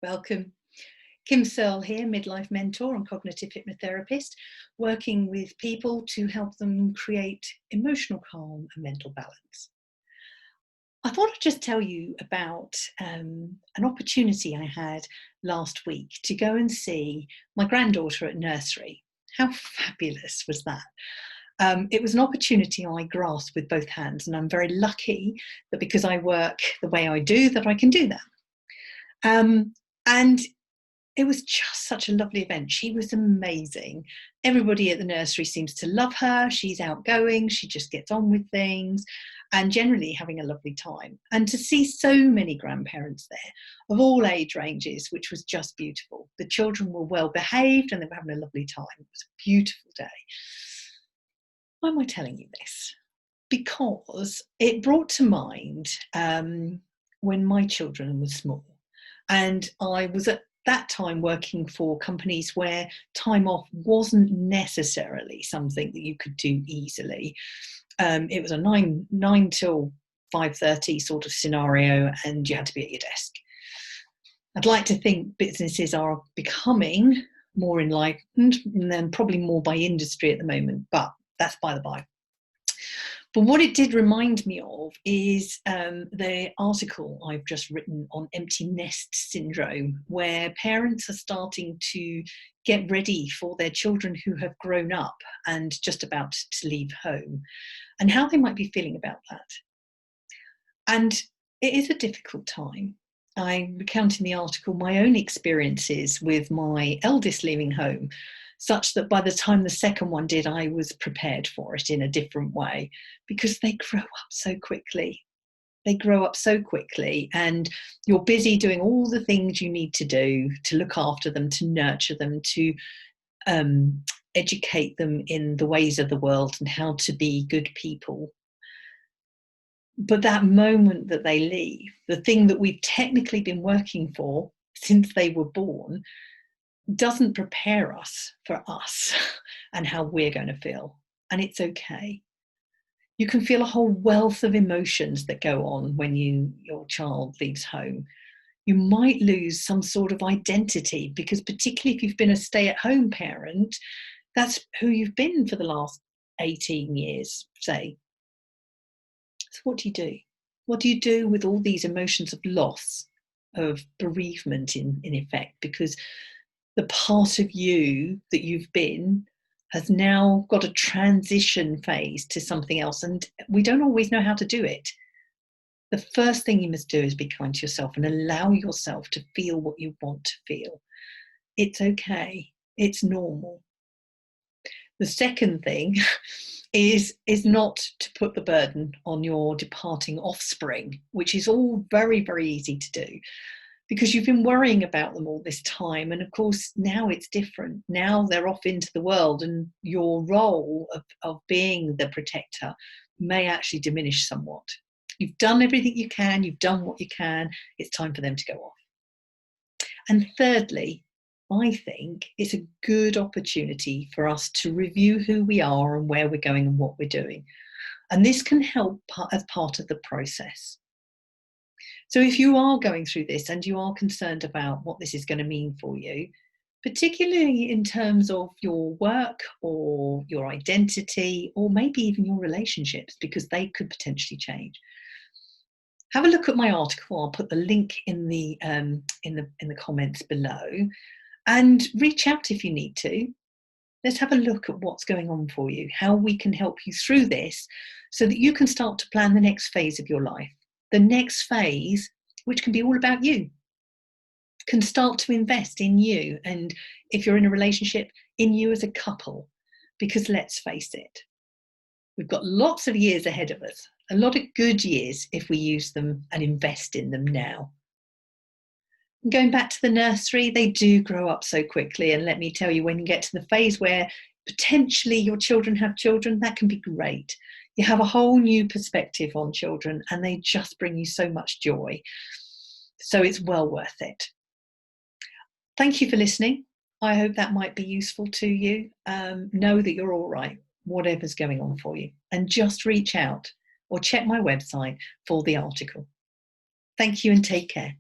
Welcome. Kim Searle here, midlife mentor and cognitive hypnotherapist, working with people to help them create emotional calm and mental balance. I thought I'd just tell you about an opportunity I had last week to go and see my granddaughter at nursery. How fabulous was that? It was an opportunity I grasped with both hands, and I'm very lucky that because I work the way I do, that I can do that. And it was just such a lovely event. She was amazing. Everybody at the nursery seems to love her. She's outgoing. She just gets on with things and generally having a lovely time. And to see so many grandparents there of all age ranges, which was just beautiful. The children were well behaved and they were having a lovely time. It was a beautiful day. Why am I telling you this? Because it brought to mind when my children were small. And I was at that time working for companies where time off wasn't necessarily something that you could do easily. It was a 9 till 5:30 sort of scenario, and you had to be at your desk. I'd like to think businesses are becoming more enlightened, and then probably more by industry at the moment, but that's by the by. But what it did remind me of is the article I've just written on empty nest syndrome, where parents are starting to get ready for their children who have grown up and just about to leave home, and how they might be feeling about that. And it is a difficult time. I recount in the article my own experiences with my eldest leaving home, such that by the time the second one did, I was prepared for it in a different way, because they grow up so quickly. They grow up so quickly, and you're busy doing all the things you need to do to look after them, to nurture them, to educate them in the ways of the world and how to be good people. But that moment that they leave, the thing that we've technically been working for since they were born, doesn't prepare us for us and how we're going to feel. And it's okay. You can feel a whole wealth of emotions that go on when your child leaves home. You might lose some sort of identity, because particularly if you've been a stay-at-home parent, that's who you've been for the last 18 years, say. So what do you do? What do you do with all these emotions of loss, of bereavement in effect? Because the part of you that you've been has now got a transition phase to something else, and we don't always know how to do it. The first thing you must do is be kind to yourself and allow yourself to feel what you want to feel. It's okay. It's normal. The second thing is not to put the burden on your departing offspring, which is all very, very easy to do, because you've been worrying about them all this time. And of course, now it's different. Now they're off into the world, and your role of being the protector may actually diminish somewhat. You've done everything you can. You've done what you can. It's time for them to go off. And thirdly, I think it's a good opportunity for us to review who we are and where we're going and what we're doing. And this can help as part of the process. So if you are going through this and you are concerned about what this is going to mean for you, particularly in terms of your work or your identity, or maybe even your relationships, because they could potentially change, have a look at my article. I'll put the link in the comments below, and reach out if you need to. Let's have a look at what's going on for you, how we can help you through this, so that you can start to plan the next phase of your life. The next phase, which can be all about you, can start to invest in you. And if you're in a relationship, in you as a couple, because let's face it, we've got lots of years ahead of us, a lot of good years if we use them and invest in them now. Going back to the nursery, they do grow up so quickly. And let me tell you, when you get to the phase where potentially your children have children, that can be great. You have a whole new perspective on children, and they just bring you so much joy. So it's well worth it. Thank you for listening. I hope that might be useful to you. Know that you're all right, whatever's going on for you. And just reach out or check my website for the article. Thank you and take care.